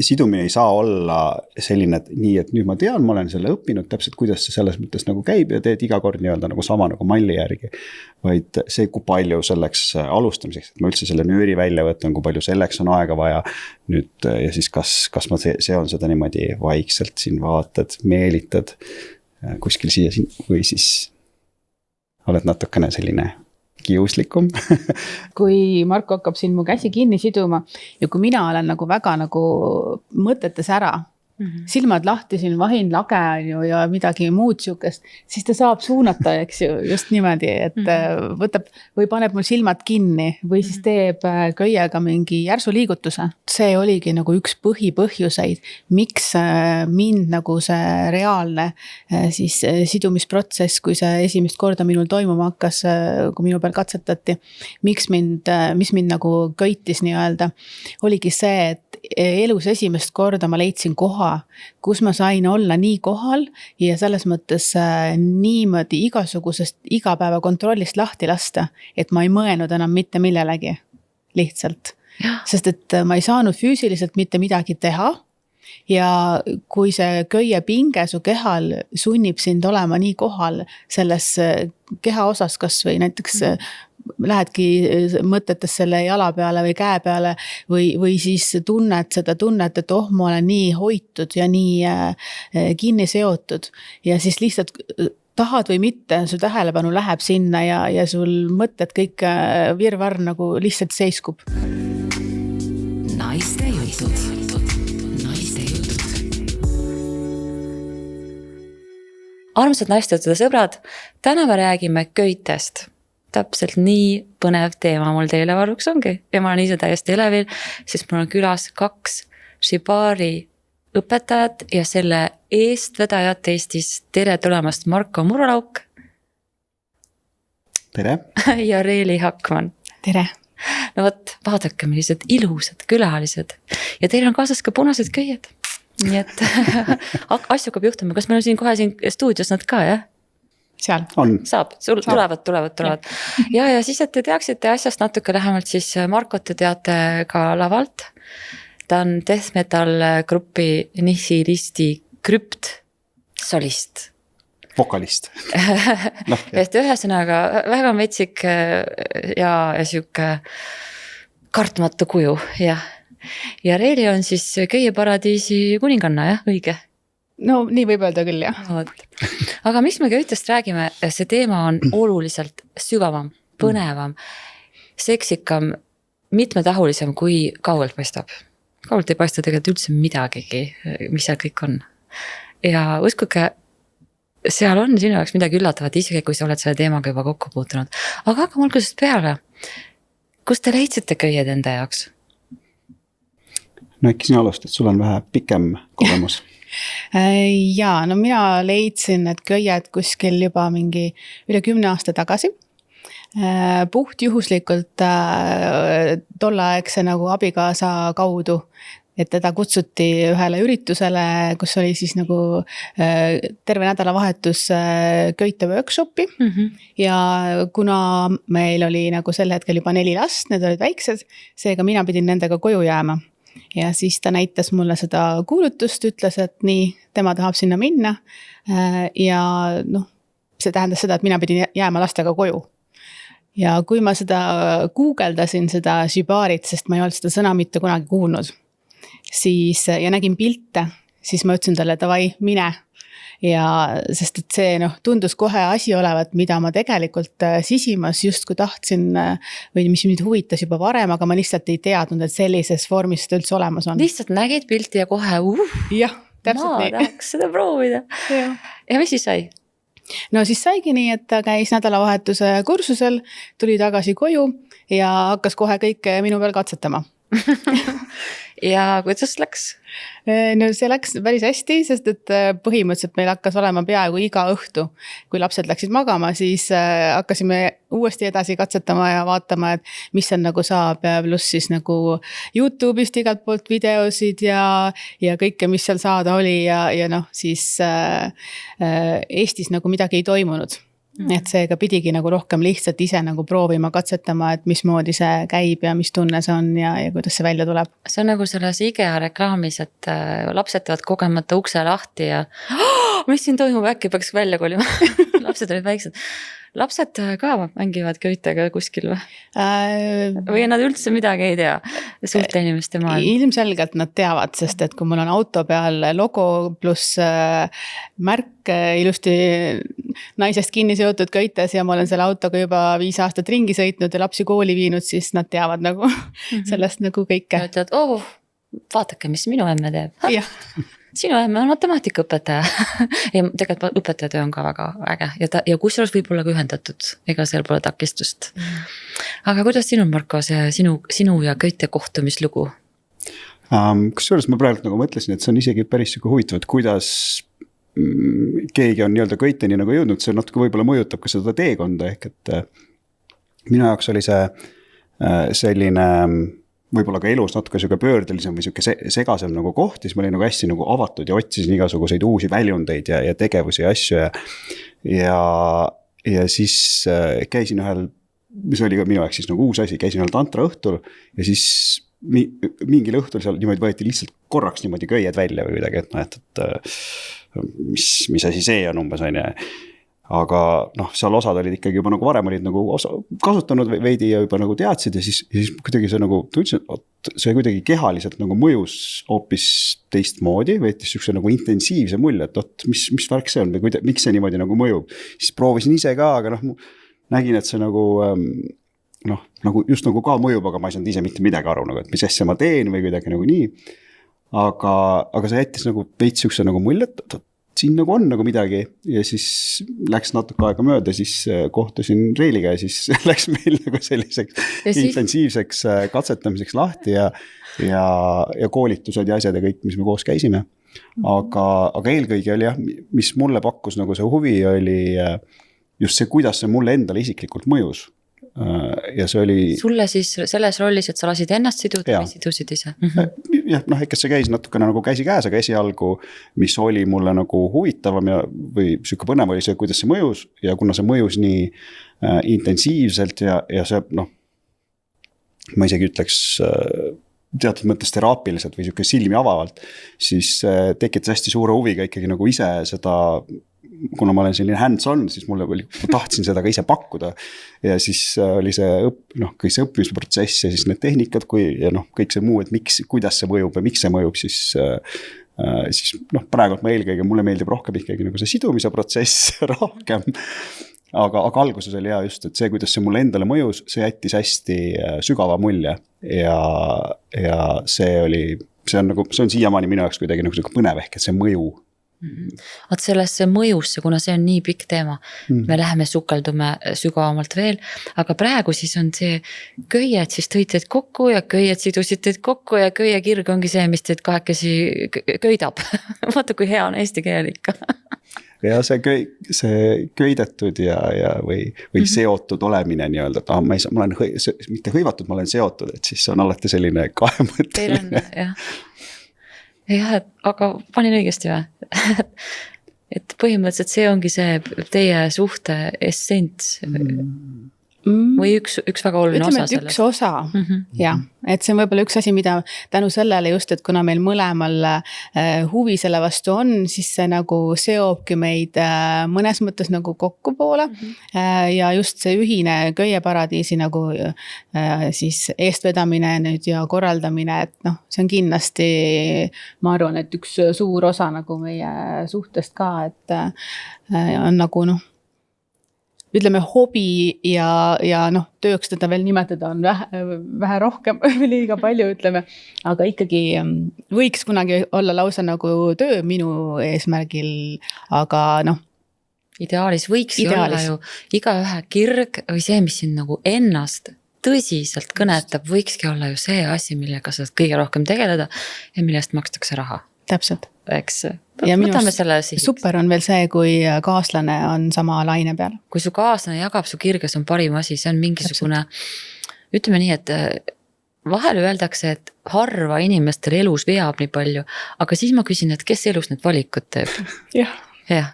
sidumine ei saa olla selline, et nii, et nüüd ma tean, ma olen selle õppinud täpselt, kuidas see selles mõttes nagu käib ja teed iga kord nii-öelda nagu sama nagu malli järgi. Vaid see, kui palju selleks alustamiseks, et ma üldse selle nööri välja võtan, kui palju selleks on aega vaja nüüd ja siis kas ma seon seda niimoodi vaikselt siin vaatad, meelitad kuskil siia või siis oled natukene selline kiuslikum. Kui Marko hakkab siin mu käsi kinni siduma ja kui mina olen nagu väga nagu mõtetes ära, silmad lahti siin vahin lage ja midagi muud siukest, siis ta saab suunata, eks ju, just niimoodi, et võtab või paneb mul silmad kinni või siis teeb köiega mingi järsu liigutuse. See oligi nagu üks põhipõhjuseid, miks mind nagu see reaalne siis sidumisprotsess, kui see esimest korda minul toimuma hakkas, kui minu peal katsetati, mis mind nagu köitis nii-öelda, oligi see, et elus esimest korda ma leidsin koha, kus ma sain olla nii kohal ja selles mõttes niimoodi igasugusest igapäeva kontrollist lahti lasta, et ma ei mõelnud enam mitte millelegi lihtsalt. Sest et ma ei saanud füüsiliselt mitte midagi teha ja kui see köie pinge su kehal sunnib sind olema nii kohal selles keha osas, kas või näiteks lähedki mõtetes selle jala peale või käe peale või siis tunned, et ma olen nii hoitud ja nii kinni seotud ja siis lihtsalt tahad või mitte, su tähelepanu läheb sinna ja sul mõtted kõik virvarr nagu lihtsalt seiskub. Naiste jutud. Armsad naistejutude sõbrad, täna me räägime köitest. Täpselt nii põnev teema mul teile varuks ongi ja ma olen ise täiesti elevil, sest mul on külas 2 Shibari õpetajat ja selle eestvedajat Eestis. Tere tulemast Marko Murolauk. Tere. Ja Reeli Hakman. Tere. No võt, vaadake millised ilusad külalised ja teil on kaasas ka punased köied. Nii et asju hakkab juhtuma, kas meil on siin kohe siin stuudios nad ka, jah? Seal on. Saab, tulevad. Ja siis, et te teaksite asjast natuke lähemalt, siis Markot te teate ka lavalt. Ta on death metal grupi Nihilisti Krypt solist. Vokalist. Et ühesõnaga väga metsik ja siuke kartmatu kuju, jah. Ja Reeli on siis köieparadiisi kuninganna, jah, õige? No nii võib öelda küll, jah. Aga miks me köitest räägime, see teema on oluliselt sügavam, põnevam, seksikam, mitmetahulisem kui kaugelt paistab. Kaugelt ei paista tegelikult üldse midagigi, mis seal kõik on. Ja uskuge, seal on sinu jaoks midagi üllatavat, isegi kui sa oled selle teemaga juba kokku puutunud. Aga hakkame algusest peale. Kus te leidsite köied enda jaoks? No äkki sina alustad, sul on vähe pikem kogemus. Ja, no mina leidsin need köied kuskil juba mingi üle 10 aasta tagasi. Puht juhuslikult tolleaegse nagu abikaasa kaudu, et teda kutsuti ühele üritusele, kus oli siis nagu terve nädalavahetus köite workshopi ja kuna meil oli nagu sel hetkel juba 4 last, need olid väiksed, seega mina pidin nendega koju jääma. Ja siis ta näitas mulle seda kuulutust, ütles, et nii, tema tahab sinna minna ja noh, see tähendas seda, et mina pidin jääma lastega koju. Ja kui ma seda guugeldasin, seda Shibarit, sest ma ei olnud seda sõna mitte kunagi kuulnud, siis, ja nägin pilte, siis ma ütlesin talle, davai, mine. Ja sest et see tundus kohe asi olevat, mida ma tegelikult sisimas just kui tahtsin või mis mind huvitas juba varem, aga ma lihtsalt ei teadnud, et sellises vormis seda üldse olemas on. Lihtsalt nägid pilti ja kohe jah, täpselt ma nii. tahaks seda proovida. Ja mis siis sai? No siis saigi nii, et ta käis nädalavahetuse kursusel, tuli tagasi koju ja hakkas kohe kõik minu peal katsetama. Ja kuidas läks? No see läks päris hästi, sest et põhimõtteliselt meil hakkas olema peaaegu iga õhtu. Kui lapsed läksid magama, siis hakkasime uuesti edasi katsetama ja vaatama, et mis on nagu saab, pluss siis nagu YouTube'ist igalt poolt videosid ja kõike, mis seal saada oli ja siis Eestis nagu midagi ei toimunud. et seega pidigi nagu rohkem lihtsalt ise nagu proovima, katsetama, et mismoodi see käib ja mis tunne see on ja kuidas see välja tuleb. See on nagu selles IKEA reklaamis, et lapsed teevad kogemata ukse lahti ja mis siin toimub, äkki peaks välja kolima. Lapsed olid väiksed. Lapsed ka mängivad köitega kuskil või nad üldse midagi ei tea suurte inimeste maailma? Ilmselgelt nad teavad, sest et kui mul on auto peal logo pluss märk ilusti naisest kinni seotud köites ja ma olen selle autoga juba 5 aastat ringi sõitnud ja lapsi kooli viinud, siis nad teavad nagu sellest nagu kõike. Ja ütlevad, vaadake, mis minu emme teeb. Jah. Sinu emme on matemaatikaõpetaja. Ja tegelikult õpetaja töö on ka väga äge ja kusjuures võib olla ka ühendatud, ega seal pole takistust. Aga kuidas sinul, Marko, see sinu ja köite kohtumislugu? Kusjuures ma praegu nagu mõtlesin, et see on isegi päris huvitav, et kuidas keegi on nii-öelda köiteni nagu jõudnud, see natuke võib-olla mõjutab ka seda teekonda, ehk et minu jaoks oli see selline võib-olla ka elus natuke siuke pöördelisem või siuke segasem nagu koht, siis ma olin nagu hästi nagu avatud ja otsisin igasuguseid uusi väljundeid ja tegevusi ja asju ja siis käisin ühel, mis oli ka minu jaoks siis nagu uus asi, käisin ühel tantra õhtul ja siis mingil õhtul seal niimoodi võeti lihtsalt korraks niimoodi köied välja või midagi, et mis asi see on umbes on ja aga seal osad olid ikkagi juba nagu varem olid nagu kasutanud veidi ja juba nagu teadsid ja siis kuidagi see nagu tundsin, et see kuidagi kehaliselt nagu mõjus hoopis teistmoodi, võetis siukse nagu intensiivse mulje, et mis värk see on või miks see niimoodi nagu mõjub. Siis proovisin ise ka, aga nägin, et see nagu nagu just nagu ka mõjub, aga ma ei saanud ise mitte midagi aru, nagu, et mis asja ma teen või kuidagi nagu nii. Aga see jättis nagu veits siukse nagu mulje, et siin nagu on nagu midagi ja siis läks natuke aega mööda, siis kohtusin Reiliga ja siis läks meil nagu selliseks intensiivseks katsetamiseks lahti ja koolitused ja asjad ja kõik, mis me koos käisime. Aga eelkõige oli jah, mis mulle pakkus nagu see huvi oli just see, kuidas see mulle endale isiklikult mõjus. Ja see oli sulle siis selles rollis, et sa lasid ennast siduda või sidusid ise? Jah, ikka see käis natukene nagu käsi käes, aga esialgu, mis oli mulle nagu huvitavam või siuke põnev oli see, kuidas see mõjus ja kuna see mõjus nii intensiivselt ja see ma isegi ütleks teatud mõttes teraapiliselt või siuke silmi avavalt, siis tekitas hästi suure huviga ikkagi nagu ise seda kuna ma olen selline hands-on, siis ma tahtsin seda ka ise pakkuda ja siis oli see kõik see õppimisprotsess ja siis need tehnikad ja kõik see muu, et kuidas see mõjub ja miks see mõjub, siis praegu ma eelkõige mulle meeldib rohkem ikkagi nagu see sidumise protsess rohkem, aga alguses oli just, et see, kuidas see mulle endale mõjus, see jättis hästi sügava mulje ja see on siiamaani minu jaoks kuidagi nagu põnev ehk, et see mõju. Vaat sellesse mõjusse, kuna see on nii pikk teema, me läheme sukeldume sügavamalt veel, aga praegu siis on see köied, siis tõid teid kokku ja köied sidusid teid kokku ja köie kirg ongi see, mis teid kahekesi köidab. Vaata, kui hea on eesti keel ikka. Ja see köidetud või seotud olemine nii-öelda, et ma olen mitte hõivatud, ma olen seotud, et siis on alati selline kahemõtteline. Jah, aga panin õigesti või? Et põhimõtteliselt see ongi see teie suhte essents või üks väga oluline osa sellest. Üks osa, jah. Et see on võib-olla üks asi, mida tänu sellele just, et kuna meil mõlemal huvi selle vastu on, siis see nagu seobki meid mõnes mõttes nagu kokku poole ja just see ühine köieparadiisi nagu siis eestvedamine nüüd ja korraldamine, et see on kindlasti, ma arvan, et üks suur osa nagu meie suhtest ka, et on nagu ütleme hobi ja tööks teda veel nimetada on vähe rohkem või liiga palju ütleme, aga ikkagi võiks kunagi olla lausa nagu töö minu eesmärgil, aga ideaalis võiks olla ju igaühe kirg või see, mis siin nagu ennast tõsiselt kõnetab, võikski olla ju see asi, millega sa kõige rohkem tegeleda ja millest makstakse raha. Täpselt. Eks, ja super on veel see, kui kaaslane on sama laine peal. Kui su kaaslane jagab su kirges on parim asi, see on mingisugune, ütleme nii, et vahel öeldakse, et harva inimestel elus veab nii palju, aga siis ma küsin, et kes elus need valikud teeb? Jah.